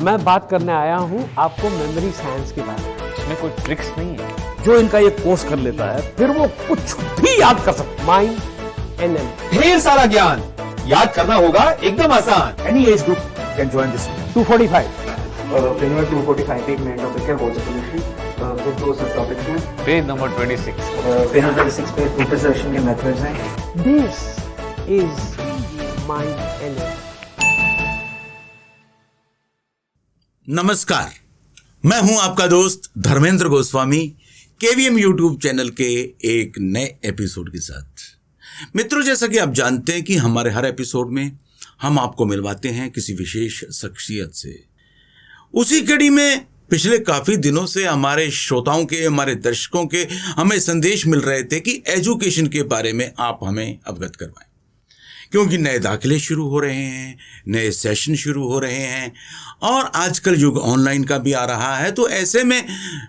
मैं बात करने आया हूँ आपको मेमोरी साइंस के बारे में। इसमें कोई ट्रिक्स नहीं है। जो इनका ये कोर्स कर लेता है फिर वो कुछ भी याद कर सकता है। माइंड NM, ढेर सारा ज्ञान याद करना होगा एकदम आसान। any age group can join this. 245. Framework 245 एक main topic है water pollution, फिर दो सब टॉपिक्स हैं। Page number 26। पेज नंबर 26 पे प्रिपरेशन के मेथड्स हैं। This is Mind NM. नमस्कार, मैं हूं आपका दोस्त Dharmendra Goswami KVM YouTube channel के एक नए एपिसोड के साथ। मित्रों, जैसा कि आप जानते हैं कि हमारे हर एपिसोड में हम आपको मिलवाते हैं किसी विशेष शख्सियत से। उसी कड़ी में पिछले काफ़ी दिनों से हमारे श्रोताओं के, हमारे दर्शकों के हमें संदेश मिल रहे थे कि एजुकेशन के बारे में आप हमें अवगत करवाएं, क्योंकि नए दाखिले शुरू हो रहे हैं, नए सेशन शुरू हो रहे हैं और आजकल युग ऑनलाइन का भी आ रहा है। तो ऐसे में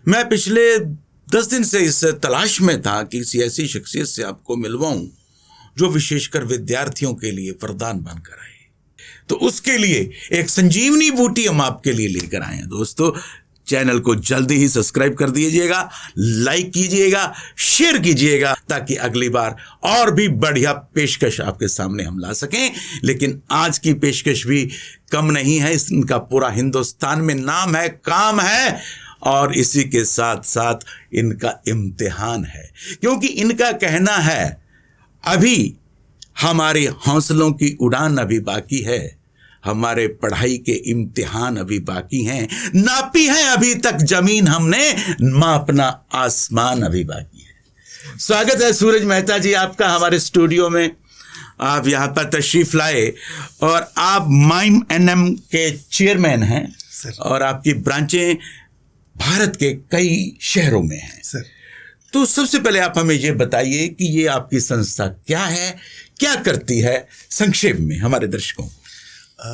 मैं पिछले 10 दिन से इस तलाश में था कि किसी ऐसी शख्सियत से आपको मिलवाऊं जो विशेषकर विद्यार्थियों के लिए वरदान बनकर आए। तो उसके लिए एक संजीवनी बूटी हम आपके लिए लेकर आए हैं। दोस्तों, चैनल को जल्दी ही सब्सक्राइब कर दीजिएगा, लाइक कीजिएगा, शेयर कीजिएगा, ताकि अगली बार और भी बढ़िया पेशकश आपके सामने हम ला सकें। लेकिन आज की पेशकश भी कम नहीं है। इनका पूरा हिंदुस्तान में नाम है, काम है और इसी के साथ साथ इनका इम्तिहान है, क्योंकि इनका कहना है अभी हमारे हौसलों की उड़ान अभी बाकी है, हमारे पढ़ाई के इम्तिहान अभी बाकी हैं, नापी है अभी तक जमीन हमने, मापना आसमान अभी बाकी है। स्वागत है सूरज मेहता जी आपका हमारे स्टूडियो में। आप यहाँ पर तशरीफ लाए और आप माइम NM के चेयरमैन हैं और आपकी ब्रांचें भारत के कई शहरों में हैं सर। तो सबसे पहले आप हमें ये बताइए कि ये आपकी संस्था क्या है, क्या करती है, संक्षेप में हमारे दर्शकों।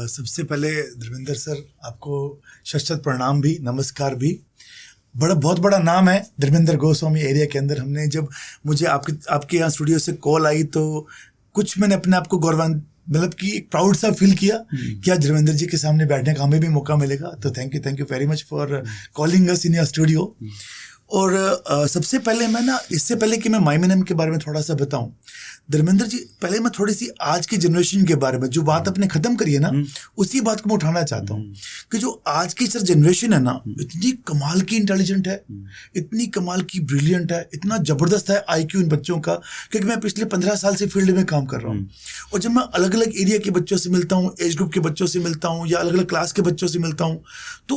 सबसे पहले धर्मेंद्र सर, आपको शत प्रणाम भी, नमस्कार भी। बहुत बड़ा नाम है धर्मेंद्र गोस्वामी एरिया के अंदर। हमने जब मुझे आपके यहाँ स्टूडियो से कॉल आई तो कुछ मैंने अपने आप को गौरवान्वित, मतलब कि एक प्राउड सा फील किया कि आज धर्मेंद्र जी के सामने बैठने का हमें भी मौका मिलेगा। तो thank you very much for calling us in your studio. और सबसे पहले मैं ना, इससे पहले कि मैं माइम NM के बारे में थोड़ा सा बताऊं, धर्मेंद्र जी, पहले मैं थोड़ी सी आज की जनरेशन के बारे में, जो बात आपने खत्म करी है ना, उसी बात को मैं उठाना चाहता हूँ कि जो आज की सर जनरेशन है ना, इतनी कमाल की इंटेलिजेंट है, इतनी कमाल की ब्रिलियंट है, इतना ज़बरदस्त है IQ इन बच्चों का। क्योंकि मैं पिछले 15 साल से फील्ड में काम कर रहा हूँ और जब मैं अलग अलग एरिया के बच्चों से मिलता हूँ, एज ग्रुप के बच्चों से मिलता हूँ या अलग अलग क्लास के बच्चों से मिलता हूँ, तो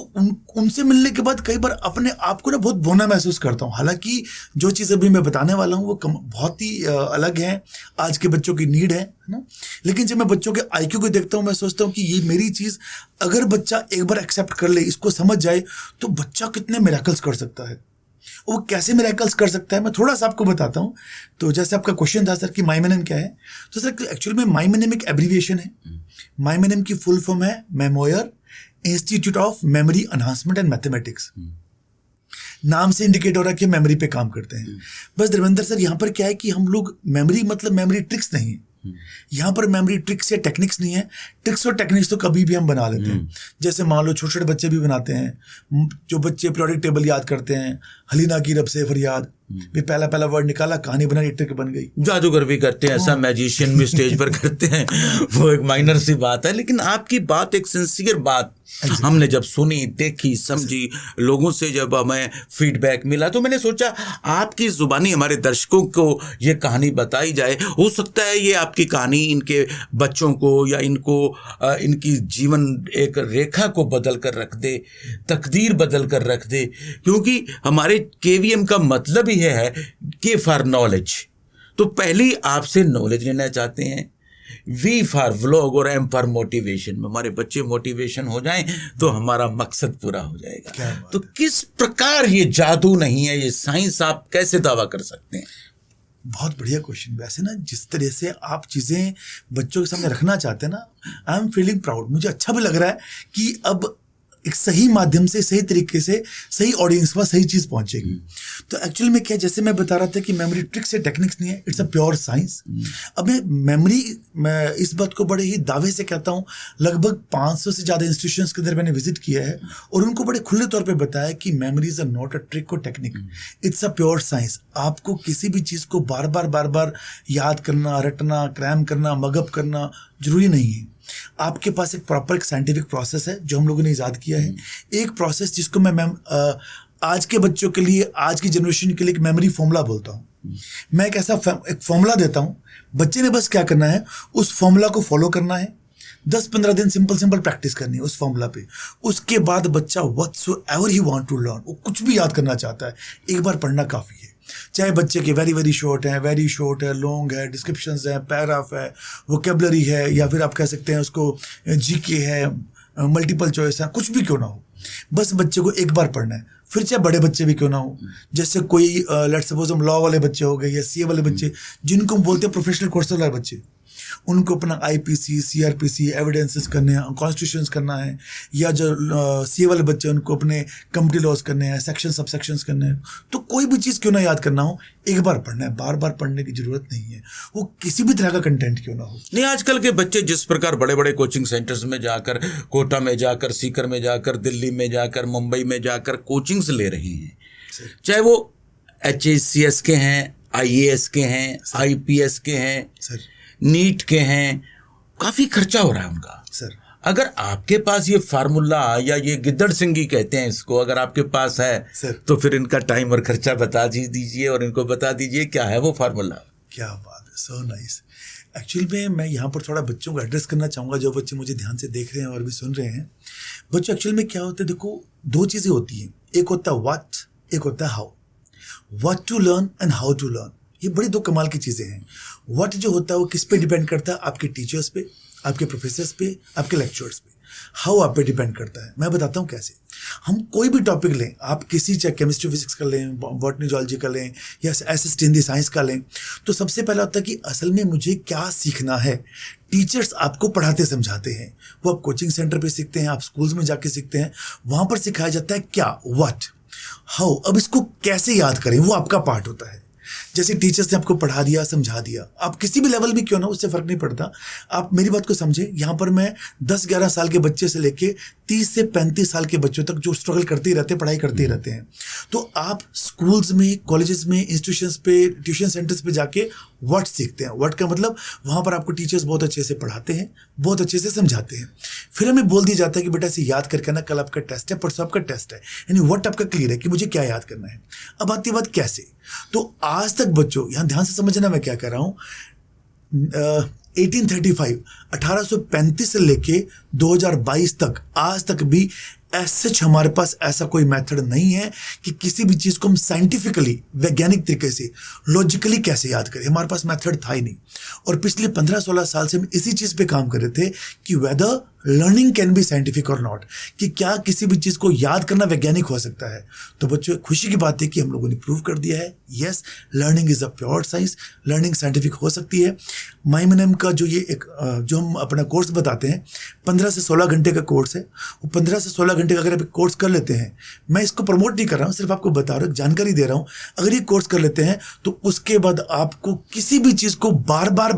उनसे मिलने के बाद कई बार अपने आप को ना बहुत बोना महसूस करता हूँ। हालांकि जो चीज़ अभी मैं बताने वाला हूँ वो बहुत ही अलग है, आज के बच्चों की नीड है ना। लेकिन जब मैं बच्चों के IQ को देखता हूँ, मैं सोचता हूँ कि ये मेरी चीज़ अगर बच्चा एक बार एक्सेप्ट कर ले, इसको समझ जाए, तो बच्चा कितने मिरेकल्स कर सकता है। वो कैसे मिरेकल्स कर सकता है मैं थोड़ा सा आपको बताता हूँ। तो जैसे आपका क्वेश्चन था सर कि माइम NM क्या है, तो सर एक्चुअली में माइम NM एक एब्रीविएशन है। माइम NM की फुल फॉर्म है memoir institute of memory enhancement and mathematics. नाम से इंडिकेट हो रहा है कि मेमोरी पे काम करते हैं। बस धर्मेंद्र सर, यहाँ पर क्या है कि हम लोग मेमोरी मतलब मेमोरी ट्रिक्स नहीं है, यहाँ पर मेमोरी ट्रिक्स या टेक्निक्स नहीं है। ट्रिक्स और टेक्निक्स तो कभी भी हम बना लेते हैं। जैसे मान लो छोटे छोटे बच्चे भी बनाते हैं, जो बच्चे पीरियोडिक टेबल याद करते हैं, हलीना की रब से फरियाद, भी पहला वर्ड निकाला, कहानी बना, ट्रिक बन गई। जादूगर भी करते हैं ऐसा, मैजिशियन भी स्टेज पर करते हैं, वो एक माइनर सी बात है। लेकिन आपकी बात एक सिंसियर बात हमने जब सुनी, देखी, समझी, लोगों से जब हमें फीडबैक मिला, तो मैंने सोचा आपकी जुबानी हमारे दर्शकों को ये कहानी बताई जाए। हो सकता है ये आपकी कहानी इनके बच्चों को या इनको इनकी जीवन एक रेखा को बदल कर रख दे, तकदीर बदल कर रख दे। क्योंकि हमारे KVM का मतलब ही है के फॉर नॉलेज। तो पहली आपसे नॉलेज लेना चाहते हैं, V फॉर व्लॉग और M फॉर मोटिवेशन। हमारे बच्चे मोटिवेशन हो जाएं तो हमारा मकसद पूरा हो जाएगा। तो किस प्रकार ये जादू नहीं है, ये साइंस, आप कैसे दावा कर सकते हैं? बहुत बढ़िया क्वेश्चन। वैसे ना, जिस तरह से आप चीज़ें बच्चों के सामने रखना चाहते हैं ना, आई एम फीलिंग प्राउड। मुझे अच्छा भी लग रहा है कि अब एक सही माध्यम से, सही तरीके से, सही ऑडियंस पर सही चीज़ पहुंचेगी। तो एक्चुअली में क्या, जैसे मैं बता रहा था कि मेमोरी ट्रिक्स या टेक्निक्स नहीं है, इट्स अ प्योर साइंस। अब मैं इस बात को बड़े ही दावे से कहता हूँ, लगभग 500 से ज़्यादा इंस्टीट्यूशंस के अंदर मैंने विजिट किया है और उनको बड़े खुले तौर पे बताया कि memory is not a trick और technique, it's a pure science. आपको किसी भी चीज़ को बार बार याद करना, रटना, क्रैम करना, मगअप करना जरूरी नहीं है। आपके पास एक प्रॉपर एक साइंटिफिक प्रोसेस है जो हम लोगों ने ईजाद किया है। एक प्रोसेस जिसको मैं आज के बच्चों के लिए, आज की जनरेशन के लिए एक मेमोरी फॉर्मूला बोलता हूँ। मैं एक ऐसा एक फॉर्मूला देता हूँ, बच्चे ने बस क्या करना है, उस फॉर्मूला को फॉलो करना है, 10-15 दिन सिंपल प्रैक्टिस करनी है उस फॉर्मूला पे। उसके बाद बच्चा whatsoever he want to learn, वो कुछ भी याद करना चाहता है, एक बार पढ़ना काफ़ी है। चाहे बच्चे के वेरी शॉर्ट है, लॉन्ग है, डिस्क्रिप्शंस है, पैराग्राफ है, वोकेबलरी है, या फिर आप कह सकते हैं उसको जीके है, मल्टीपल चॉइस है, कुछ भी क्यों ना हो, बस बच्चे को एक बार पढ़ना है। फिर चाहे बड़े बच्चे भी क्यों ना हो, जैसे कोई लेट्स सपोज हम लॉ वाले बच्चे हो गए या सीए वाले बच्चे, जिनको हम बोलते हैं प्रोफेशनल कोर्स वाले बच्चे, उनको अपना आईपीसी, सीआरपीसी, एविडेंसेस करने हैं, कॉन्स्टिट्यूशंस करना है, या जो सीए वाले बच्चे उनको अपने कम्युनिटी लॉज करने हैं, सेक्शन सब सेक्शंस करने हैं। तो कोई भी चीज़ क्यों ना याद करना हो, एक बार पढ़ना है, बार बार पढ़ने की जरूरत नहीं है, वो किसी भी तरह का कंटेंट क्यों ना हो। नहीं, आजकल के बच्चे जिस प्रकार बड़े बड़े कोचिंग सेंटर्स में जाकर, कोटा में जाकर, सीकर में जाकर, दिल्ली में जाकर, मुंबई में जाकर कोचिंग्स ले रहे हैं, चाहे वो HSCS के हैं, IAS के हैं, IPS के हैं, सर नीट के हैं, काफ़ी खर्चा हो रहा है उनका। सर अगर आपके पास ये फार्मूला या ये गिद्दड़ सिंगी कहते हैं इसको, अगर आपके पास है सर, तो फिर इनका टाइम और खर्चा बता दीजिए और इनको बता दीजिए क्या है वो फार्मूला। क्या बात है, सो नाइस। एक्चुअली में मैं यहाँ पर थोड़ा बच्चों को एड्रेस करना चाहूँगा, जो बच्चे मुझे ध्यान से देख रहे हैं और भी सुन रहे हैं। बच्चों एक्चुअली में क्या होता है, देखो 2 चीज़ें होती हैं, एक होता है व्हाट, एक होता है how. What to learn and how to learn, ये बड़ी 2 कमाल की चीज़ें हैं। व्हाट जो होता है वो किस पे डिपेंड करता है, आपके टीचर्स पे, आपके प्रोफेसर्स पे, आपके लेक्चर्स पे। हाउ आप पे डिपेंड करता है, मैं बताता हूँ कैसे। हम कोई भी टॉपिक लें, आप किसी चाहे केमिस्ट्री फिजिक्स का लें, बॉटनी जूलॉजी का लें, या एसएसटी हिंदी साइंस का लें, तो सबसे पहला होता है कि असल में मुझे क्या सीखना है। टीचर्स आपको पढ़ाते समझाते हैं, वो आप कोचिंग सेंटर पे सीखते हैं, आप स्कूल्स में जाके सीखते हैं, वहाँ पर सिखाया जाता है क्या, व्हाट। हाउ, अब इसको कैसे याद करें, वो आपका पार्ट होता है। जैसे टीचर्स ने आपको पढ़ा दिया, समझा दिया, आप किसी भी लेवल में क्यों ना, उससे फर्क नहीं पड़ता। आप मेरी बात को समझें, यहाँ पर मैं 10-11 साल के बच्चे से लेके 30 से 35 साल के बच्चों तक जो स्ट्रगल करते ही रहते हैं, पढ़ाई करते ही रहते हैं, तो आप स्कूल्स में, कॉलेजेस में, इंस्टीट्यूशंस पे, ट्यूशन सेंटर्स पे जाके व्हाट सीखते हैं। व्हाट का मतलब, वहाँ पर आपको टीचर्स बहुत अच्छे से पढ़ाते हैं, बहुत अच्छे से समझाते हैं। फिर हमें बोल दिया जाता है कि बेटा इसे याद करके ना, कल आपका टेस्ट है, परसों आपका टेस्ट है, यानी व्हाट आपका क्लियर है कि मुझे क्या याद करना है। अब आती बात कैसे। तो आज तक बच्चों, यहाँ ध्यान से समझना मैं क्या कर रहा हूँ, 1835 से लेके 2022 तक, आज तक भी सच हमारे पास ऐसा कोई मेथड नहीं है कि किसी भी चीज़ को हम साइंटिफिकली, वैज्ञानिक तरीके से, लॉजिकली कैसे याद करें। हमारे पास मेथड था ही नहीं। और पिछले 15-16 साल से हम इसी चीज़ पे काम कर रहे थे कि whether learning can be scientific और नॉट, कि क्या किसी भी चीज़ को याद करना वैज्ञानिक हो सकता है। तो बच्चों, खुशी की बात है कि हम लोगों ने प्रूव कर दिया है, yes, learning is a pure science, learning scientific हो सकती है। माइमनम का जो ये एक जो हम अपना कोर्स बताते हैं, 15 से 16 घंटे का कोर्स है। वो 15 से 16 घंटे का अगर आप कोर्स कर लेते हैं, मैं इसको प्रमोट नहीं कर रहा हूँ, सिर्फ आपको बता रहा हूँ, जानकारी दे रहा हूँ। अगर ये कोर्स कर लेते हैं तो उसके बाद आपको किसी भी चीज़ को बार बार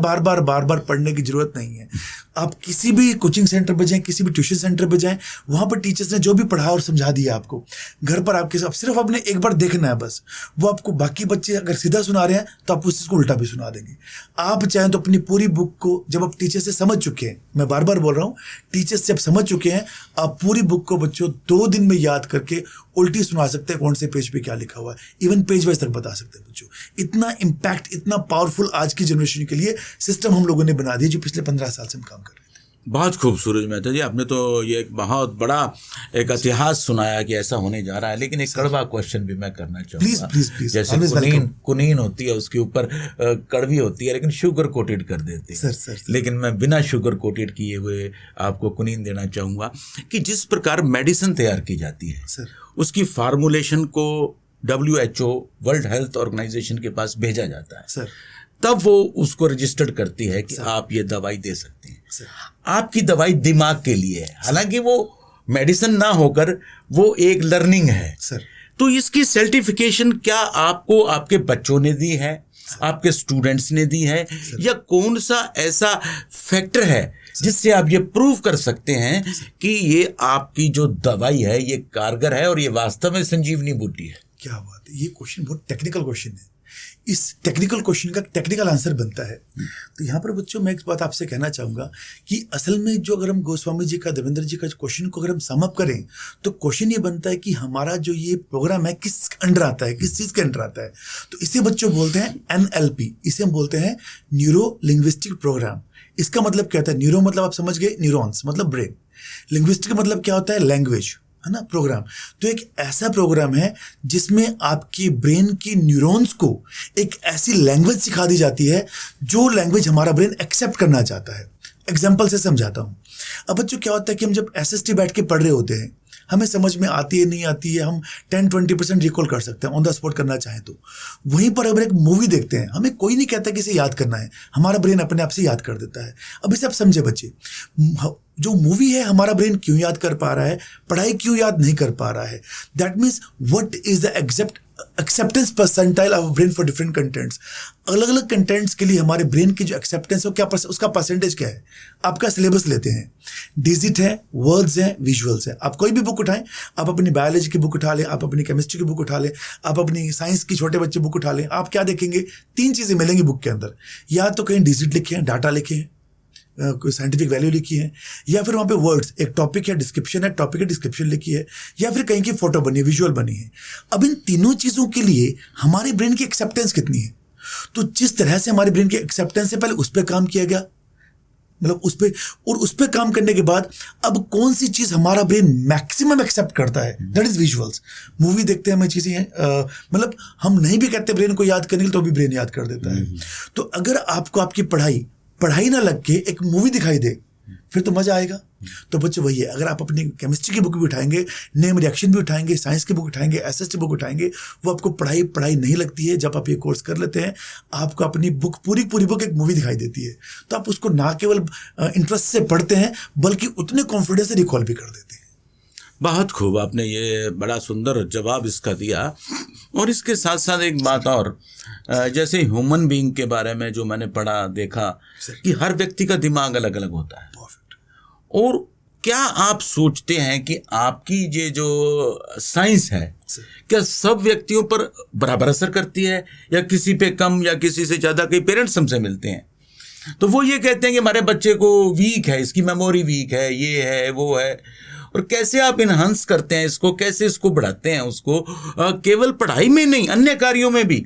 पढ़ने की जरूरत नहीं है। आप किसी भी कोचिंग सेंटर पे जाएं, किसी भी ट्यूशन सेंटर पे जाएं, वहाँ पर टीचर्स ने जो भी पढ़ा और समझा दिया आपको, घर पर आपके साथ सिर्फ आपने एक बार देखना है बस। वो आपको, बाकी बच्चे अगर सीधा सुना रहे हैं तो आप उस चीज़ को उल्टा भी सुना देंगे। आप चाहें तो अपनी पूरी बुक को, जब आप टीचर से समझ चुके हैं, मैं बार बार बोल रहा हूँ, टीचर से जब समझ चुके हैं, आप पूरी बुक को बच्चों 2 दिन में याद करके उल्टी सुना सकते हैं, कौन से पेज पे क्या लिखा हुआ है, इवन पेज वाइज तक बता सकते हैं बच्चों। इतना इम्पैक्ट, इतना पावरफुल आज की जनरेशन के लिए सिस्टम हम लोगों ने बना दिया, जो पिछले 15 साल से हम काम कर रहे हैं। बहुत खूब सूरज मेहता जी, आपने तो ये एक बहुत बड़ा एक इतिहास सुनाया कि ऐसा होने जा रहा है। लेकिन एक कड़वा क्वेश्चन भी मैं करना चाहूँगा। प्लीज, जैसे कुनीन होती है, उसके ऊपर कड़वी होती है, लेकिन शुगर कोटेड कर देते हैं। सर। लेकिन मैं बिना शुगर कोटेड किए हुए आपको कुनीन देना चाहूँगा कि जिस प्रकार मेडिसिन तैयार की जाती है सर, उसकी फार्मूलेशन को WHO, वर्ल्ड हेल्थ ऑर्गेनाइजेशन के पास भेजा जाता है सर, तब वो उसको रजिस्टर्ड करती है कि आप ये दवाई दे सकते हैं। सर, आपकी दवाई दिमाग के लिए है, हालांकि वो मेडिसिन ना होकर वो एक लर्निंग है सर। तो इसकी सर्टिफिकेशन क्या आपको आपके बच्चों ने दी है, आपके स्टूडेंट्स ने दी है, या कौन सा ऐसा फैक्टर है जिससे आप ये प्रूव कर सकते हैं कि ये आपकी जो दवाई है ये कारगर है और ये वास्तव में संजीवनी बूटी है? क्या बात है, ये क्वेश्चन बहुत टेक्निकल क्वेश्चन है। इस टेक्निकल क्वेश्चन का टेक्निकल आंसर बनता है। तो यहाँ पर बच्चों मैं एक बात आपसे कहना चाहूँगा कि असल में जो अगर हम गोस्वामी जी का, धर्मेंद्र जी का क्वेश्चन को अगर हम सम अप करें तो क्वेश्चन ये बनता है कि हमारा जो ये प्रोग्राम है किस अंडर आता है, किस चीज़ के अंडर आता है। तो इसे बच्चों बोलते हैं NLP, इसे हम बोलते हैं न्यूरो लिंग्विस्टिक प्रोग्राम। इसका मतलब क्या होता है? न्यूरो मतलब आप समझ गए, न्यूरॉन्स मतलब ब्रेन, लिंग्विस्टिक मतलब क्या होता है? लैंग्वेज, है ना, प्रोग्राम। तो एक ऐसा प्रोग्राम है जिसमें आपकी ब्रेन की न्यूरॉन्स को एक ऐसी लैंग्वेज सिखा दी जाती है जो लैंग्वेज हमारा ब्रेन एक्सेप्ट करना चाहता है। एग्जाम्पल से समझाता हूँ। अब बच्चों क्या होता है कि हम जब SST बैठ के पढ़ रहे होते हैं, हमें समझ में आती है नहीं आती है, हम 10-20% रिकॉल कर सकते हैं ऑन द स्पॉट करना चाहें तो। वहीं पर अगर एक मूवी देखते हैं, हमें कोई नहीं कहता कि इसे याद करना है, हमारा ब्रेन अपने आप से याद कर देता है। अब इसे आप समझे बच्चे, जो मूवी है हमारा ब्रेन क्यों याद कर पा रहा है, पढ़ाई क्यों याद नहीं कर पा रहा है? That means what is the acceptance percentile of brain for different contents. अलग अलग कंटेंट्स के लिए हमारे ब्रेन की जो एक्सेप्टेंस है क्या, उसका परसेंटेज क्या है। आपका सिलेबस लेते हैं, डिजिट है, वर्ड्स हैं, विजुअल्स हैं। आप कोई भी बुक उठाएं, आप अपनी बायोलॉजी की बुक उठा लें, आप अपनी केमिस्ट्री की बुक उठा लें, आप अपनी साइंस की छोटे बच्चे बुक उठा लें, आप क्या देखेंगे? 3 चीज़ें मिलेंगी बुक के अंदर। या तो कहीं डिजिट लिखे हैं, डाटा लिखे हैं, कोई साइंटिफिक वैल्यू लिखी है, या फिर वहाँ पे वर्ड्स, एक टॉपिक है, डिस्क्रिप्शन है, टॉपिक है, डिस्क्रिप्शन लिखी है, या फिर कहीं की फोटो बनी है, विजुअल बनी है। अब इन तीनों चीज़ों के लिए हमारे ब्रेन की एक्सेप्टेंस कितनी है? तो जिस तरह से हमारे ब्रेन की एक्सेप्टेंस है, पहले उस पर काम किया गया, मतलब उस पर, और उस पर काम करने के बाद अब कौन सी चीज़ हमारा ब्रेन मैक्सिमम एक्सेप्ट करता है, दैट इज विजुअल्स। मूवी देखते हैं, हमें चीज़ें हैं, मतलब हम नहीं भी कहते ब्रेन को याद करने के लिए, तो भी ब्रेन याद कर देता है। तो अगर आपको आपकी पढ़ाई ना लग के एक मूवी दिखाई दे, फिर तो मजा आएगा। तो बच्चों वही है, अगर आप अपनी केमिस्ट्री की बुक भी उठाएंगे, नेम रिएक्शन भी उठाएंगे, साइंस की बुक उठाएंगे, SST बुक उठाएंगे, वो आपको पढ़ाई नहीं लगती है। जब आप ये कोर्स कर लेते हैं, आपको अपनी बुक पूरी बुक एक मूवी दिखाई देती है। तो आप उसको ना केवल इंटरेस्ट से पढ़ते हैं, बल्कि उतने कॉन्फिडेंस से रिकॉल भी कर देते हैं। बहुत खूब, आपने ये बड़ा सुंदर जवाब इसका दिया। और इसके साथ साथ एक बात और, जैसे ह्यूमन बीइंग के बारे में जो मैंने पढ़ा देखा कि हर व्यक्ति का दिमाग अलग अलग होता है। और क्या आप सोचते हैं कि आपकी ये जो साइंस है क्या सब व्यक्तियों पर बराबर असर करती है, या किसी पे कम या किसी से ज़्यादा? कई पेरेंट्स हमसे मिलते हैं तो वो ये कहते हैं कि हमारे बच्चे को वीक है, इसकी मेमोरी वीक है, ये है वो है। और कैसे आप इनहांस करते हैं इसको, कैसे इसको बढ़ाते हैं उसको, केवल पढ़ाई में नहीं अन्य कार्यों में भी?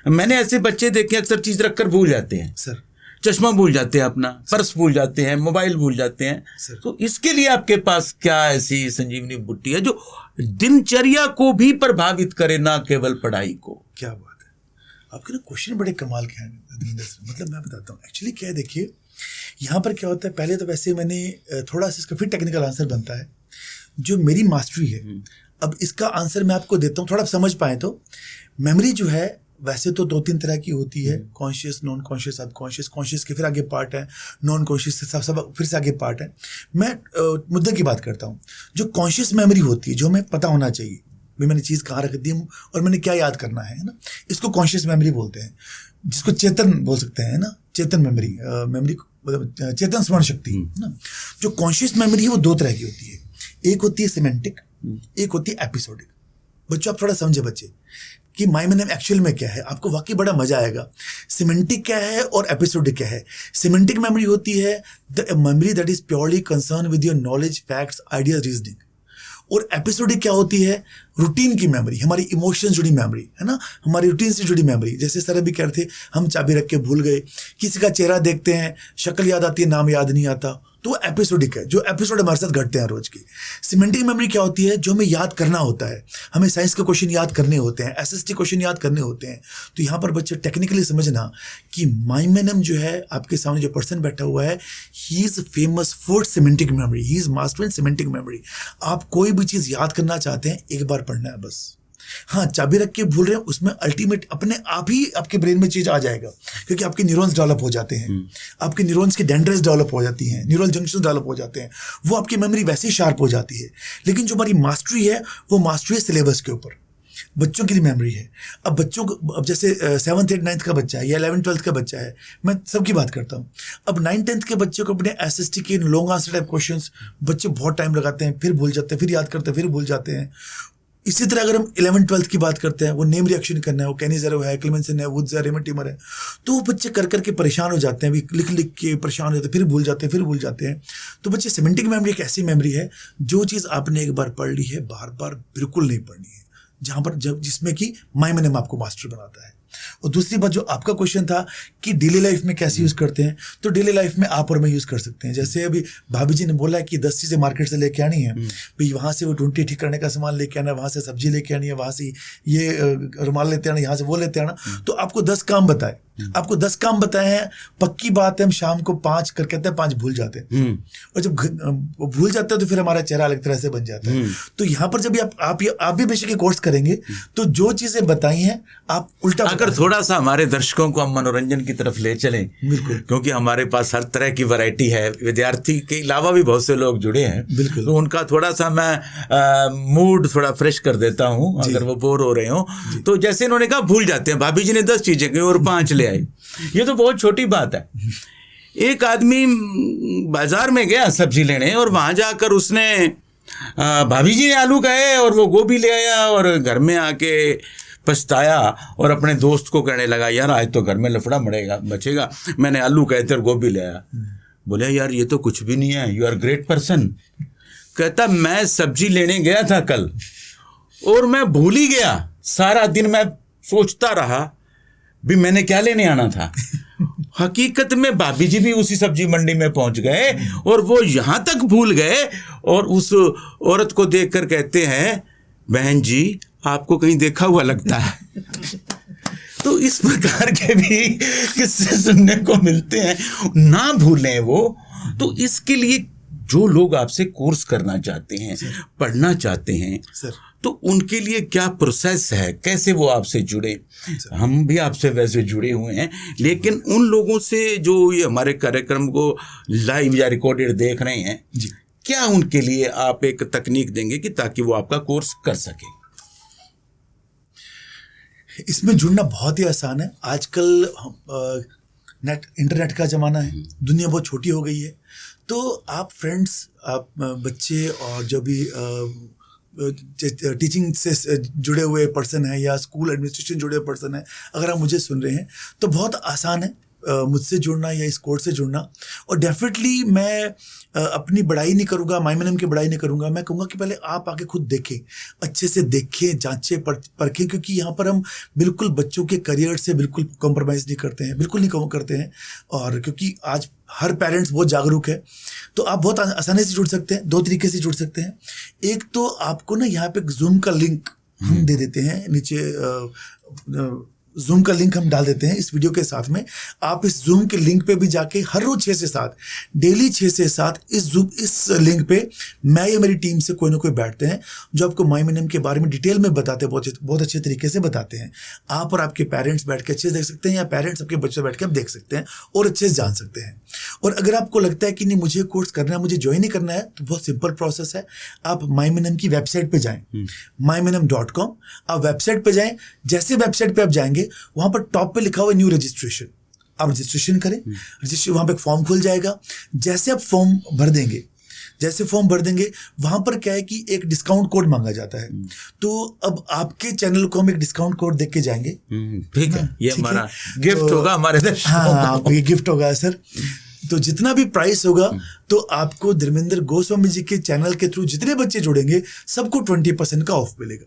मैंने ऐसे बच्चे देखे अक्सर चीज़ रखकर भूल जाते हैं सर, चश्मा भूल जाते हैं, अपना पर्स भूल जाते हैं, मोबाइल भूल जाते हैं। तो इसके लिए आपके पास क्या ऐसी संजीवनी बूटी है जो दिनचर्या को भी प्रभावित करे, ना केवल पढ़ाई को? क्या बात है, आपके ना क्वेश्चन बड़े कमाल के हैं धर्मेंद्र सर। मतलब मैं बताता हूँ एक्चुअली क्या है। देखिए यहाँ पर क्या होता है, पहले तो वैसे मैंने थोड़ा सा इसका फिर टेक्निकल आंसर बनता है जो मेरी मास्टरी है। अब इसका आंसर मैं आपको देता हूँ, थोड़ा समझ पाए तो। मेमोरी जो है वैसे तो 2-3 तरह की होती है, conscious, non conscious, subconscious. Conscious के फिर आगे पार्ट है, नॉन कॉन्शियस से सब फिर से आगे पार्ट है। मैं मुद्दे की बात करता हूँ। जो कॉन्शियस मेमोरी होती है, जो हमें पता होना चाहिए भाई मैंने चीज़ कहाँ रख दी और मैंने क्या याद करना है ना, इसको कॉन्शियस मेमोरी बोलते हैं, जिसको चेतन बोल सकते हैं ना, चेतन मेमोरी, मेमोरी मतलब चेतन स्मरण शक्ति ना। जो कॉन्शियस मेमोरी है वो 2 तरह की होती है, एक होती है सिमेंटिक, एक होती है एपिसोडिक। बच्चों आप थोड़ा समझे बच्चे कि माई मैन एक्चुअल में क्या है, आपको वाकई बड़ा मजा आएगा। सिमेंटिक क्या है और एपिसोडिक क्या है? सिमेंटिक मेमोरी होती है the memory that is purely concern with your knowledge, facts, ideas, reasoning. और एपिसोडिक क्या होती है? रूटीन की मेमोरी, हमारी इमोशन जुड़ी मेमोरी है ना, हमारी रूटीन से जुड़ी मेमोरी। जैसे सर अभी कह रहे थे हम चाबी रख के भूल गए, किसी का चेहरा देखते हैं, शक्ल याद आती है, नाम याद नहीं आता, तो एपिसोडिक है, जो एपिसोड हमारे साथ घटते हैं रोज की। सिमेंटिक मेमोरी क्या होती है? जो हमें याद करना होता है, हमें साइंस के क्वेश्चन याद करने होते हैं, SST क्वेश्चन याद करने होते हैं। तो यहाँ पर बच्चे टेक्निकली समझना कि माइमेनम जो है आपके सामने जो पर्सन बैठा हुआ है, he is famous for semantic memory, he is master in semantic memory. आप कोई भी चीज़ याद करना चाहते हैं, एक बार पढ़ना है बस। हाँ, चाबी रख के भूल रहे हैं, उसमें अल्टीमेट अपने आप ही आपके ब्रेन में चीज आ जाएगा, क्योंकि आपके न्यूरॉन्स डेवलप हो जाते हैं, आपके न्यूरॉन्स की डेंड्राइट्स डेवलप हो जाती हैं, न्यूरल जंक्शन डेवलप हो जाते हैं, वो आपकी मेमोरी वैसे ही शार्प हो जाती है। लेकिन जो हमारी मास्टरी है वो मास्टरी है सिलेबस के ऊपर, बच्चों की मेमोरी है। अब बच्चों को, अब जैसे 7th 8th 9th का बच्चा है या 11th 12th का बच्चा है, मैं सबकी बात करता हूँ। अब 9th 10th के बच्चों को अपने SST के लॉन्ग आंसर टाइप क्वेश्चंस बच्चे बहुत टाइम लगाते हैं, फिर भूल जाते हैं, फिर याद करते हैं, फिर भूल जाते हैं। इसी तरह अगर हम 11th 12th की बात करते हैं, वो नेम रिएक्शन करना है, वो कैनिज़ेरो है, क्लेमेंसन है, वुड्स है, रेमेटिमर है, तो वो बच्चे कर करके परेशान हो जाते हैं, लिख लिख के परेशान हो जाते हैं, फिर भूल जाते हैं, फिर भूल जाते हैं। तो बच्चे सिमेंटिक मेमोरी एक ऐसी मेमोरी है, जो चीज़ आपने एक बार पढ़ ली है बार बार बिल्कुल नहीं पढ़नी है, जहाँ पर जब जिसमें कि माइंड आपको मास्टर बनाता है। और दूसरी बात, जो आपका क्वेश्चन था कि डेली लाइफ में कैसे यूज़ करते हैं, तो डेली लाइफ में आप और मैं यूज़ कर सकते हैं। जैसे अभी भाभी जी ने बोला है कि 10 चीज़ें मार्केट से लेके आनी है, भाई वहाँ से वो 20 ठीक करने का सामान लेके आना है, वहाँ से सब्जी लेके आनी है, वहाँ से ये रुमाल लेते आना, यहाँ से वो लेते आना। तो आपको 10 काम बताए, आपको 10 काम बताए हैं, पक्की बात है हम शाम को 5 कर कहते हैं, 5 भूल जाते हैं। और जब भूल जाते हैं तो फिर हमारा चेहरा अलग तरह से बन जाता है। तो यहाँ पर जब आप भी बेशक कोर्स करेंगे तो जो चीज़ें बताई हैं आप उल्टा, अगर थोड़ा सा हमारे दर्शकों को हम मनोरंजन की तरफ ले चलें, बिल्कुल, क्योंकि हमारे पास हर तरह की वैरायटी है, विद्यार्थी के अलावा भी बहुत से लोग जुड़े हैं, बिल्कुल, तो उनका थोड़ा सा मैं मूड थोड़ा फ्रेश कर देता हूँ अगर वो बोर हो रहे हो। तो जैसे इन्होंने कहा भूल जाते हैं, भाभी जी ने 10 चीजें कही और 5 ले आई, ये तो बहुत छोटी बात है। एक आदमी बाजार में गया सब्जी लेने और वहां जाकर उसने भाभी जी ने आलू कहे और वो गोभी ले आया और घर में आके पछताया और अपने दोस्त को कहने लगा, यार आज तो घर में लफड़ा बचेगा, मैंने आलू कहे थे और गोभी ले आया। बोले यार ये तो कुछ भी नहीं है, यू आर ग्रेट पर्सन। कहता मैं सब्जी लेने गया था कल और मैं भूल ही गया, सारा दिन मैं सोचता रहा भी मैंने क्या लेने आना था। हकीकत में भाभी जी भी उसी सब्जी मंडी में पहुंच गए और वो यहां तक भूल गए और उस औरत को देखकर कहते हैं, बहन जी आपको कहीं देखा हुआ लगता है। तो इस प्रकार के भी किस्से सुनने को मिलते हैं, ना भूलें वो। तो इसके लिए जो लोग आपसे कोर्स करना चाहते हैं, पढ़ना चाहते हैं सर, तो उनके लिए क्या प्रोसेस है, कैसे वो आपसे जुड़े? हम भी आपसे वैसे जुड़े हुए हैं, लेकिन उन लोगों से जो ये हमारे कार्यक्रम को लाइव या रिकॉर्डेड देख रहे हैं जी, क्या उनके लिए आप एक तकनीक देंगे कि ताकि वो आपका कोर्स कर सके? इसमें जुड़ना बहुत ही आसान है। आजकल इंटरनेट का ज़माना है, दुनिया बहुत छोटी हो गई है। तो आप फ्रेंड्स, आप बच्चे और जो भी टीचिंग से जुड़े हुए पर्सन है या स्कूल एडमिनिस्ट्रेशन जुड़े हुए पर्सन है, अगर आप मुझे सुन रहे हैं तो बहुत आसान है मुझसे जुड़ना या इस कोर्स से जुड़ना। और डेफिनेटली मैं अपनी बड़ाई नहीं करूँगा, माइमनम की बड़ाई नहीं करूँगा। मैं कहूँगा कि पहले आप आके खुद देखें, अच्छे से देखें, जांचें, परखें, क्योंकि यहाँ पर हम बिल्कुल बच्चों के करियर से बिल्कुल कॉम्प्रोमाइज़ नहीं करते हैं, बिल्कुल नहीं करते हैं। और क्योंकि आज हर पेरेंट्स बहुत जागरूक है, तो आप बहुत आसानी से जुड़ सकते हैं। 2 तरीके से जुड़ सकते हैं। एक तो आपको ना यहाँ पे जूम का लिंक हम दे देते हैं, नीचे जूम का लिंक हम डाल देते हैं इस वीडियो के साथ में। आप इस जूम के लिंक पे भी जाके हर रोज 6 से 7 डेली 6 से 7 इस लिंक पे मैं या मेरी टीम से कोई ना कोई बैठते हैं जो आपको माइमनम के बारे में डिटेल में बताते हैं, बहुत अच्छे तरीके से बताते हैं। आप और आपके पेरेंट्स बैठ के अच्छे से देख सकते हैं, या पेरेंट्स आपके बच्चे बैठ के आप देख सकते हैं और अच्छे से जान सकते हैं। और अगर आपको लगता है कि नहीं मुझे कोर्स करना है, मुझे ज्वाइन ही करना है, तो बहुत सिंपल प्रोसेस है। आप माइमनम की वेबसाइट पे जाएं, mymanam.com। आप वेबसाइट पे जाएं, जैसे वेबसाइट पे आप जाएंगे वहां पर टॉप पे लिखा हुआ न्यू रजिस्ट्रेशन, आप रजिस्ट्रेशन करें। रजिस्ट्रेशन वहां पे एक फॉर्म खुल जाएगा। जैसे आप फॉर्म भर देंगे वहां पर क्या है कि एक डिस्काउंट कोड मांगा जाता है। तो अब आपके चैनल को हम एक डिस्काउंट कोड देख के जाएंगे। ठीक है, ये हमारा गिफ्ट होगा हमारे दर्शकों को। हाँ, ये गिफ्ट होगा सर। तो जितना भी प्राइस होगा तो आपको धर्मेंद्र गोस्वामी जी के चैनल के थ्रू जितने बच्चे जुड़ेंगे सबको 20% का ऑफ मिलेगा।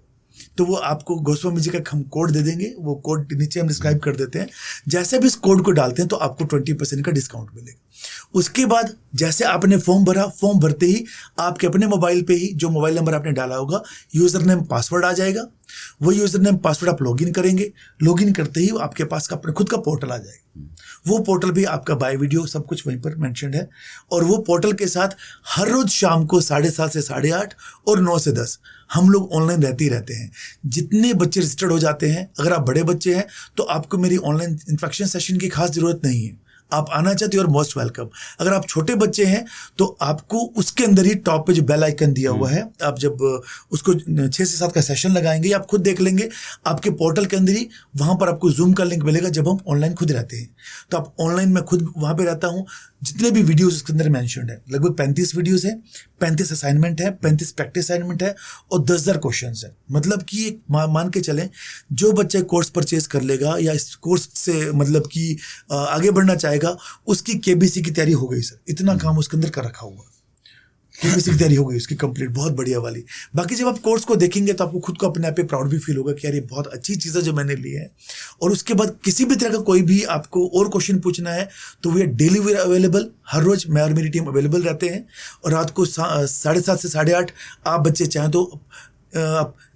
तो वो आपको गोस्वामी जी का हम कोड दे देंगे, वो कोड नीचे हम डिस्क्राइब कर देते हैं। जैसे भी इस कोड को डालते हैं तो आपको 20% का डिस्काउंट मिलेगा। उसके बाद जैसे आपने फॉर्म भरा, फॉर्म भरते ही आपके अपने मोबाइल पे ही जो मोबाइल नंबर आपने डाला होगा, यूज़र नेम पासवर्ड आ जाएगा। वो यूज़र नेम पासवर्ड आप लॉगिन करेंगे, लॉगिन करते ही आपके पास का अपने खुद का पोर्टल आ जाएगा। वो पोर्टल भी आपका बाय वीडियो सब कुछ वहीं पर मेंशन्ड है। और वो पोर्टल के साथ हर रोज़ शाम को 7:30 से 8:30 और 9 से 10 हम लोग ऑनलाइन रहते ही रहते हैं। जितने बच्चे रजिस्टर्ड हो जाते हैं, अगर आप बड़े बच्चे हैं तो आपको मेरी ऑनलाइन इंस्ट्रक्शन सेशन की खास ज़रूरत नहीं है, आप आना चाहते हो और मोस्ट वेलकम। अगर आप छोटे बच्चे हैं तो आपको उसके अंदर ही टॉप पे जो बेल आइकन दिया हुआ है, आप जब उसको 6 से 7 का सेशन लगाएंगे, आप खुद देख लेंगे आपके पोर्टल के अंदर ही, वहाँ पर आपको जूम का लिंक मिलेगा जब हम ऑनलाइन खुद रहते हैं। तो आप ऑनलाइन में खुद वहाँ पे रहता हूँ, जितने भी वीडियोस उसके अंदर मेंशन्ड है, लगभग 35 वीडियोस है, 35 असाइनमेंट है, 35 प्रैक्टिस असाइनमेंट है और 10,000 क्वेश्चन है। मतलब कि एक मान के चलें, जो बच्चा कोर्स परचेज कर लेगा या इस कोर्स से मतलब कि आगे बढ़ना चाहेगा, उसकी केबीसी की तैयारी हो गई सर। इतना काम उसके अंदर कर रखा हुआ, केबीसी की तैयारी हो गई उसकी कंप्लीट, बहुत बढ़िया वाली। बाकी जब आप कोर्स को देखेंगे तो आपको खुद को अपने आप पे प्राउड भी फील होगा कि यार ये बहुत अच्छी चीज़ है जो मैंने ली है। और उसके बाद किसी भी तरह का कोई भी आपको और क्वेश्चन पूछना है तो वी आर डेली अवेलेबल। हर रोज़ मैं और मेरी टीम अवेलेबल रहते हैं। और रात को 7:30 से 8:30 आप बच्चे चाहें तो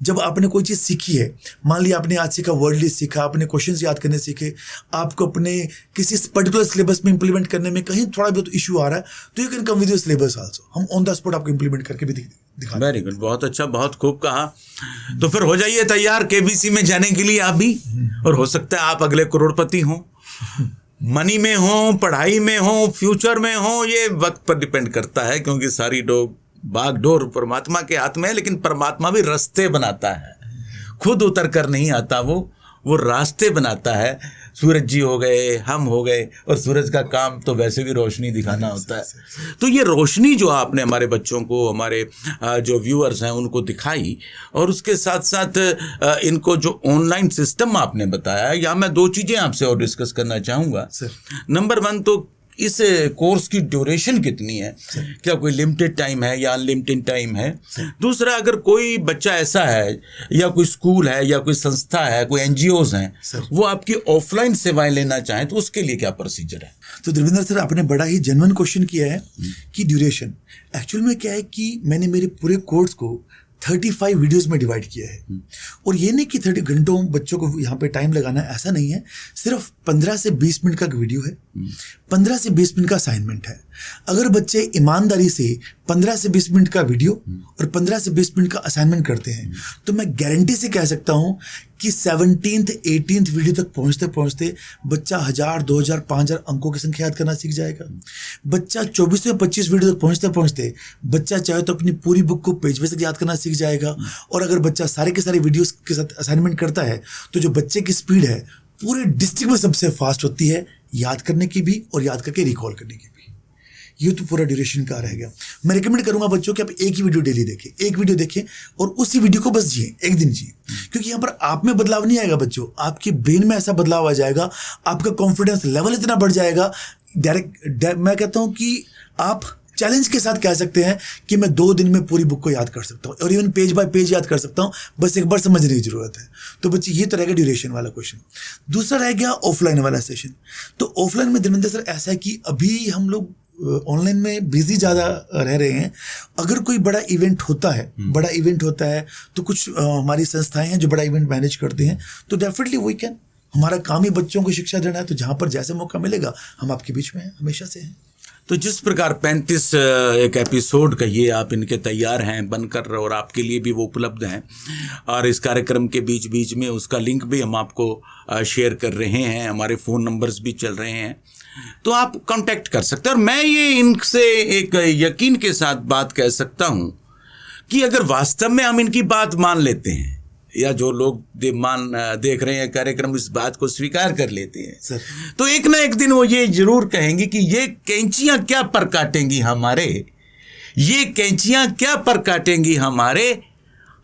जब आपने कोई चीज़ सीखी है, मान लिया आपने आज सीखा वर्ड लिस्ट सीखा, आपने क्वेश्चंस याद करने सीखे, आपको अपने किसी पर्टिकुलर सिलेबस में इंप्लीमेंट करने में कहीं थोड़ा बहुत इशू आ रहा है तो you can come with your syllabus also. हम ऑन द स्पॉट आपको इंप्लीमेंट करके भी दिखा। वेरी गुड, बहुत अच्छा, बहुत खूब कहा। तो फिर हो जाइए तैयार केबीसी में जाने के लिए आप भी, और हो सकता है आप अगले करोड़पति हों, मनी में हो, पढ़ाई में हो, फ्यूचर में हो, ये वक्त पर डिपेंड करता है, क्योंकि सारी बागडोर परमात्मा के हाथ में है। लेकिन परमात्मा भी रास्ते बनाता है, खुद उतर कर नहीं आता, वो रास्ते बनाता है। सूरज जी हो गए, हम हो गए, और सूरज का काम तो वैसे भी रोशनी दिखाना होता है। तो ये रोशनी जो आपने हमारे बच्चों को, हमारे जो व्यूअर्स हैं उनको दिखाई, और उसके साथ साथ इनको जो ऑनलाइन सिस्टम आपने बताया, या मैं 2 चीज़ें आपसे और डिस्कस करना चाहूँगा। नंबर 1 तो इस कोर्स की ड्यूरेशन कितनी है, क्या कोई लिमिटेड टाइम है या अनलिमिटेड टाइम है? दूसरा, अगर कोई बच्चा ऐसा है या कोई स्कूल है या कोई संस्था है, कोई NGOs हैं, वो आपकी ऑफलाइन सेवाएं लेना चाहें तो उसके लिए क्या प्रोसीजर है? तो धर्मेंद्र सर, आपने बड़ा ही जेन्युइन क्वेश्चन किया है कि ड्यूरेशन एक्चुअल में क्या है कि मैंने मेरे पूरे कोर्स को 35 वीडियोस में डिवाइड किया है। और ये नहीं कि 30 घंटों बच्चों को यहाँ पे टाइम लगाना है, ऐसा नहीं है। सिर्फ 15 से 20 मिनट का वीडियो है, 15 से 20 मिनट का असाइनमेंट है। अगर बच्चे ईमानदारी से 15 से 20 मिनट का वीडियो और 15 से 20 मिनट का असाइनमेंट करते हैं तो मैं गारंटी से कह सकता हूँ कि 17th 18th वीडियो तक पहुँचते पहुँचते बच्चा 1000 2000 5000 अंकों की संख्या याद करना सीख जाएगा। बच्चा 24 से 25 वीडियो तक पहुँचते पहुँचते बच्चा चाहे तो अपनी पूरी बुक को पेज वाइज तक याद करना सीख जाएगा। और अगर बच्चा सारे के सारे वीडियोस के साथ असाइनमेंट करता है तो जो बच्चे की स्पीड है पूरे डिस्ट्रिक्ट में सबसे फास्ट होती है, याद करने की भी और याद करके रिकॉल करने की भी। ये तो पूरा ड्यूरेशन का रहेगा। मैं रिकमेंड करूंगा बच्चों कि आप एक ही वीडियो डेली देखें, एक वीडियो देखें और उसी वीडियो को बस जिए, एक दिन जिए। क्योंकि यहाँ पर आप में बदलाव नहीं आएगा बच्चों, आपके ब्रेन में ऐसा बदलाव आ जाएगा, आपका कॉन्फिडेंस लेवल इतना बढ़ जाएगा। मैं कहता हूँ कि आप चैलेंज के साथ कह सकते हैं कि मैं 2 दिन में पूरी बुक को याद कर सकता हूँ और इवन पेज बाय पेज याद कर सकता हूँ, बस एक बार समझने की जरूरत है। तो बच्चे ये तो रहेगा ड्यूरेशन वाला क्वेश्चन। दूसरा रह गया ऑफलाइन वाला सेशन। तो ऑफलाइन में धर्मेंद्र सर ऐसा है कि अभी हम लोग ऑनलाइन में बिजी ज़्यादा रह रहे हैं। अगर कोई बड़ा इवेंट होता है तो कुछ हमारी संस्थाएं हैं जो बड़ा इवेंट मैनेज करते हैं, तो डेफिनेटली वी कैन। हमारा काम ही बच्चों को शिक्षा देना है, तो जहाँ पर जैसे मौका मिलेगा हम आपके बीच में हैं, हमेशा से हैं। तो जिस प्रकार 35 एक एपिसोड कहिए आप इनके तैयार हैं बनकर, और आपके लिए भी वो उपलब्ध हैं, और इस कार्यक्रम के बीच बीच में उसका लिंक भी हम आपको शेयर कर रहे हैं, हमारे फ़ोन नंबर्स भी चल रहे हैं, तो आप कांटेक्ट कर सकते हैं। और मैं ये इनसे एक यकीन के साथ बात कह सकता हूँ कि अगर वास्तव में हम इनकी बात मान लेते हैं, या जो लोग देख रहे हैं कार्यक्रम इस बात को स्वीकार कर लेते हैं सर, तो एक ना एक दिन वो ये जरूर कहेंगे कि ये कैंचियां क्या पर काटेंगी हमारे, ये कैंचियां क्या पर काटेंगी हमारे,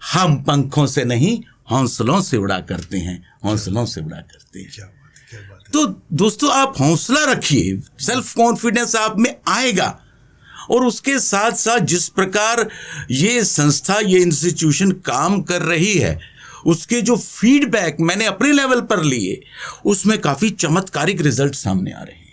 हम पंखों से नहीं हौसलों से उड़ा करते हैं, हौसलों से उड़ा करते हैं। क्या बात है। तो दोस्तों आप हौसला रखिए, सेल्फ कॉन्फिडेंस आप में आएगा। और उसके साथ साथ जिस प्रकार ये संस्था, ये इंस्टीट्यूशन काम कर रही है, उसके जो फीडबैक मैंने अपने लेवल पर लिए, उसमें काफ़ी चमत्कारिक रिजल्ट सामने आ रहे हैं।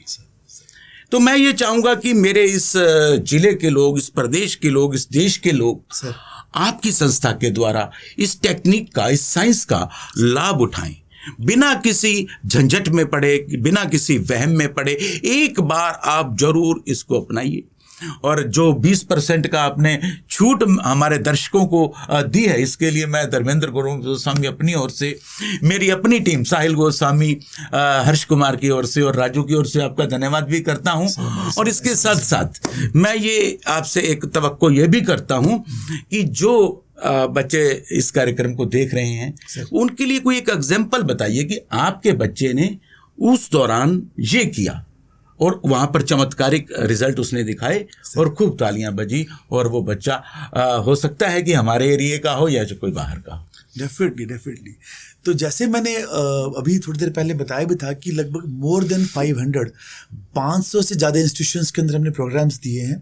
तो मैं ये चाहूंगा कि मेरे इस जिले के लोग, इस प्रदेश के लोग, इस देश के लोग सर। आपकी संस्था के द्वारा इस टेक्निक का, इस साइंस का लाभ उठाएं, बिना किसी झंझट में पड़े, बिना किसी वहम में पड़े। एक बार आप जरूर इसको अपनाइए। और जो 20% का आपने छूट हमारे दर्शकों को दी है, इसके लिए मैं धर्मेंद्र गोस्वामी अपनी ओर से, मेरी अपनी टीम साहिल गोस्वामी, हर्ष कुमार की ओर से और राजू की ओर से आपका धन्यवाद भी करता हूं। और इसके साथ साथ मैं ये आपसे एक तवक्को ये भी करता हूं कि जो बच्चे इस कार्यक्रम को देख रहे हैं उनके लिए कोई एक एग्जाम्पल बताइए कि आपके बच्चे ने उस दौरान ये किया और वहां पर चमत्कारिक रिजल्ट उसने दिखाए और खूब तालियां बजी, और वो बच्चा हो सकता है कि हमारे एरिया का हो या जो कोई बाहर का हो। डेफिनेटली। तो जैसे मैंने अभी थोड़ी देर पहले बताया भी था कि लगभग मोर देन 500 से ज़्यादा इंस्टीट्यूशंस के अंदर हमने प्रोग्राम्स दिए हैं।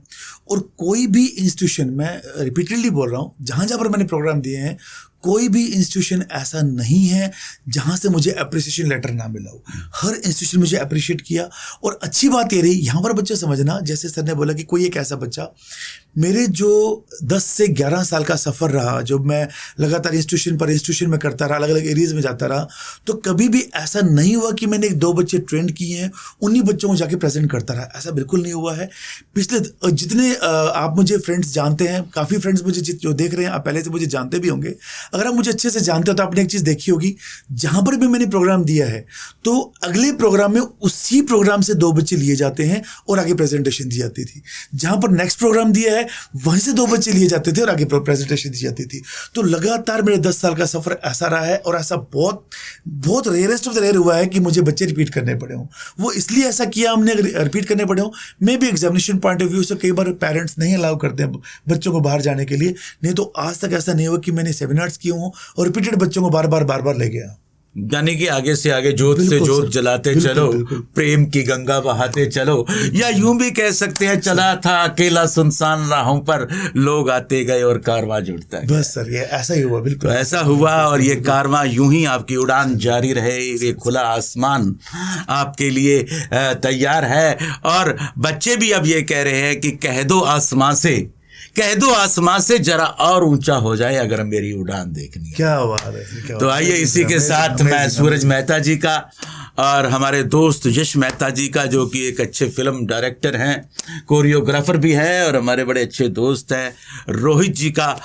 और कोई भी इंस्टीट्यूशन, मैं रिपीटेडली बोल रहा हूँ, जहाँ जहाँ पर मैंने प्रोग्राम दिए हैं, कोई भी इंस्टीट्यूशन ऐसा नहीं है जहाँ से मुझे अप्रिसिएशन लेटर ना मिला हो। हर इंस्टीट्यूशन मुझे अप्रिशिएट किया। और अच्छी बात ये रही, यहाँ पर बच्चे समझना, जैसे सर ने बोला कि कोई एक ऐसा बच्चा, मेरे जो 10 से 11 साल का सफ़र रहा, जो मैं लगातार इंस्टीट्यूशन में करता रहा, अलग अलग एरियाज़ में जाता रहा, तो कभी भी ऐसा नहीं हुआ कि मैंने 1-2 बच्चे ट्रेंड किए हैं उन्हीं बच्चों को जाके प्रेजेंट करता रहा। ऐसा बिल्कुल नहीं हुआ है। पिछले जितने आप मुझे फ्रेंड्स जानते हैं, काफ़ी फ्रेंड्स मुझे जो देख रहे हैं, आप पहले से मुझे जानते भी होंगे। अगर आप मुझे अच्छे से जानते हो तो आपने एक चीज़ देखी होगी, जहाँ पर भी मैंने प्रोग्राम दिया है तो अगले प्रोग्राम में उसी प्रोग्राम से 2 बच्चे लिए जाते हैं और आगे प्रेजेंटेशन दी जाती थी। जहाँ पर नेक्स्ट प्रोग्राम दिया है वहीं से 2 बच्चे लिए जाते थे और आगे प्रेजेंटेशन दी जाती थी। तो लगातार मेरे 10 साल का सफर ऐसा रहा है, और ऐसा बहुत रेयरेस्ट ऑफ द रेयर हुआ है कि मुझे बच्चे रिपीट करने पड़े हों। वो इसलिए ऐसा किया हमने, रिपीट करने पड़े हों, may be examination point of view से कई बार पेरेंट्स नहीं अलाउ करते हैं बच्चों को बाहर जाने के लिए। नहीं तो आज तक ऐसा नहीं हुआ कि मैंने सेमिनार्स किए हों और रिपीटेड बच्चों को बार बार ले गया। यानी कि आगे से आगे जोत से जोत जलाते चलो, प्रेम की गंगा बहाते चलो, या यूं भी कह सकते हैं चला था अकेला सुनसान राहों पर, लोग आते गए और कारवां जुड़ता गया। बस सर, ये ऐसा ही हुआ। बिल्कुल तो ऐसा हुआ, और ये कारवां यूं ही आपकी उड़ान जारी रहे। ये खुला आसमान आपके लिए तैयार है। और बच्चे भी अब ये कह रहे हैं कि कह दो आसमां से जरा और ऊंचा हो जाए अगर मेरी उड़ान देखनी है। क्या बात है। तो आइए इसी के साथ मैं सूरज मेहता जी का और हमारे दोस्त यश मेहता जी का, जो कि एक अच्छे फिल्म डायरेक्टर हैं, कोरियोग्राफर भी है और हमारे बड़े अच्छे दोस्त हैं, रोहित जी का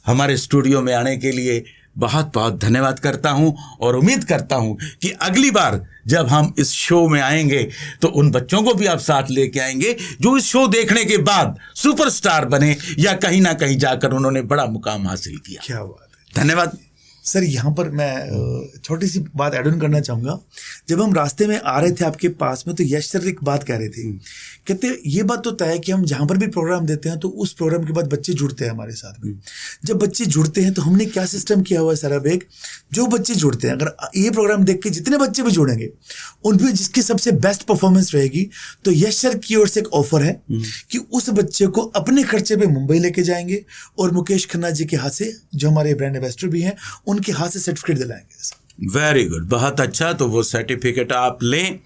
हमारे स्टूडियो में आने के लिए बहुत बहुत धन्यवाद करता हूं। और उम्मीद करता हूं कि अगली बार जब हम इस शो में आएंगे तो उन बच्चों को भी आप साथ लेके आएंगे जो इस शो देखने के बाद सुपरस्टार बने या कहीं ना कहीं जाकर उन्होंने बड़ा मुकाम हासिल किया। क्या बात है। धन्यवाद सर। यहाँ पर मैं छोटी सी बात ऐड ऑन करना चाहूँगा। जब हम रास्ते में आ रहे थे आपके पास में, तो यश सर एक बात कह रहे थे, कहते ये बात तो तय है कि हम जहाँ पर भी प्रोग्राम देते हैं तो उस प्रोग्राम के बाद बच्चे जुड़ते हैं हमारे साथ में। जब बच्चे जुड़ते हैं तो हमने क्या सिस्टम किया हुआ है सर, अब एक जो बच्चे जुड़ते हैं, अगर ये प्रोग्राम देख के जितने बच्चे भी जुड़ेंगे उनमें जिसकी सबसे बेस्ट परफॉर्मेंस रहेगी, तो यश सर की ओर से एक ऑफर है कि उस बच्चे को अपने खर्चे पे मुंबई लेके जाएंगे और मुकेश खन्ना जी के हाथ से, जो हमारे ब्रांड एम्बेसडर भी हैं, उनके हाथ से सर्टिफिकेट दिलाएंगे। वेरी गुड, बहुत अच्छा। तो वो सर्टिफिकेट आप लें,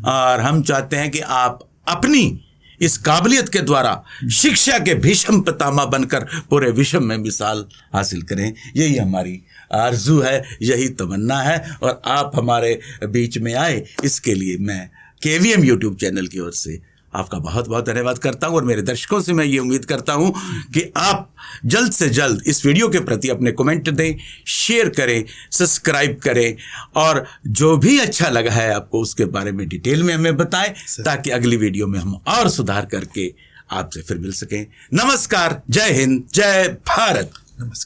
और हम चाहते हैं कि आप अपनी इस काबिलियत के द्वारा शिक्षा के भीष्म पितामह बनकर पूरे विश्व में मिसाल हासिल करें। यही हमारी आरजू है, यही तमन्ना है, और आप हमारे बीच में आए, इसके लिए मैं KVM यूट्यूब चैनल की ओर से आपका बहुत बहुत धन्यवाद करता हूं। और मेरे दर्शकों से मैं ये उम्मीद करता हूं कि आप जल्द से जल्द इस वीडियो के प्रति अपने कमेंट दें, शेयर करें, सब्सक्राइब करें, और जो भी अच्छा लगा है आपको उसके बारे में डिटेल में हमें बताएं, ताकि अगली वीडियो में हम और सुधार करके आपसे फिर मिल सकें। नमस्कार, जय हिंद, जय भारत। नमस्कार।